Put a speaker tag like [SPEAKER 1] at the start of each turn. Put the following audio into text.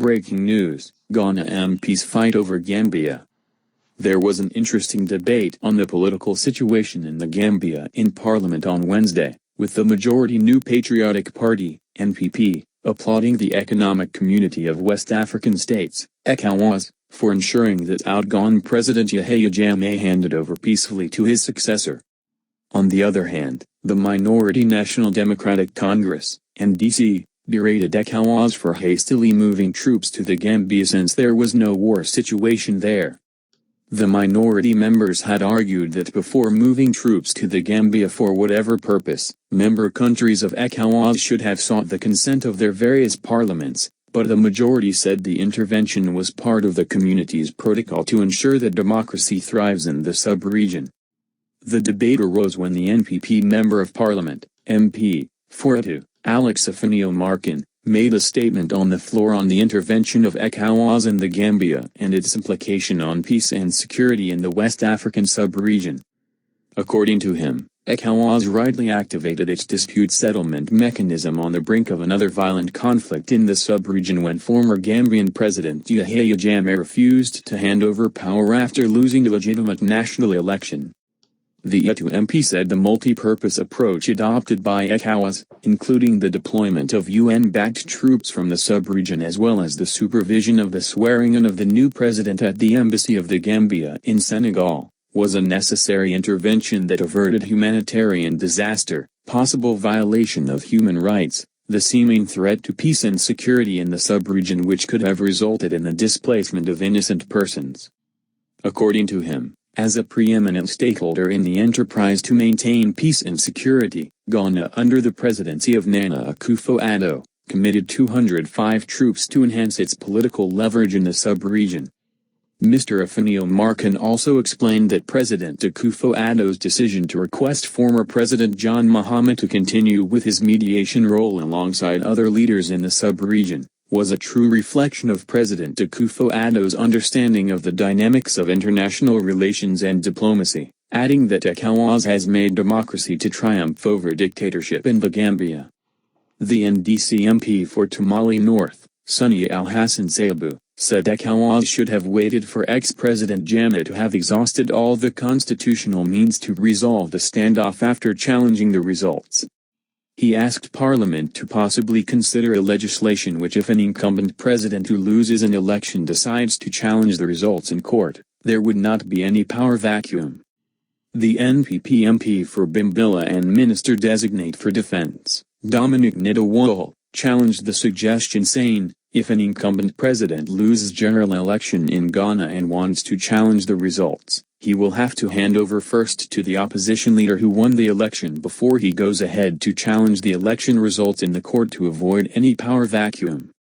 [SPEAKER 1] Breaking news: Ghana MPs fight over Gambia. There was an interesting debate on the political situation in the Gambia in Parliament on Wednesday, with the majority New Patriotic Party, NPP, applauding the Economic Community of West African States, ECOWAS, for ensuring that outgone President Yahya Jammeh handed over peacefully to his successor. On the other hand, the minority National Democratic Congress, NDC, berated ECOWAS for hastily moving troops to the Gambia since there was no war situation there. The minority members had argued that before moving troops to the Gambia for whatever purpose, member countries of ECOWAS should have sought the consent of their various parliaments, but the majority said the intervention was part of the community's protocol to ensure that democracy thrives in the sub-region. The debate arose when the NPP Member of Parliament, MP, Foratu, Alex Afanio-Markin, made a statement on the floor on the intervention of ECOWAS in the Gambia and its implication on peace and security in the West African sub-region. According to him, ECOWAS rightly activated its dispute settlement mechanism on the brink of another violent conflict in the sub-region when former Gambian President Yahya Jammeh refused to hand over power after losing a legitimate national election. The ETU MP said the multi-purpose approach adopted by ECOWAS, including the deployment of UN-backed troops from the sub-region as well as the supervision of the swearing-in of the new president at the Embassy of the Gambia in Senegal, was a necessary intervention that averted humanitarian disaster, possible violation of human rights, the seeming threat to peace and security in the sub-region which could have resulted in the displacement of innocent persons. According to him, as a preeminent stakeholder in the enterprise to maintain peace and security, Ghana under the presidency of Nana Akufo-Addo, committed 205 troops to enhance its political leverage in the sub-region. Mr. Afanio-Markin also explained that President Akufo-Addo's decision to request former President John Mahama to continue with his mediation role alongside other leaders in the sub-region, was a true reflection of President Akufo-Addo's understanding of the dynamics of international relations and diplomacy, adding that ECOWAS has made democracy to triumph over dictatorship in the Gambia. The NDC MP for Tamale North, Sunny Al-Hassan Saibu, said ECOWAS should have waited for ex-President Jammeh to have exhausted all the constitutional means to resolve the standoff after challenging the results. He asked Parliament to possibly consider a legislation which if an incumbent president who loses an election decides to challenge the results in court, there would not be any power vacuum. The NPP MP for Bimbilla and Minister-designate for Defense, Dominic Nidawal, challenged the suggestion saying, if an incumbent president loses general election in Ghana and wants to challenge the results, he will have to hand over first to the opposition leader who won the election before he goes ahead to challenge the election results in the court to avoid any power vacuum.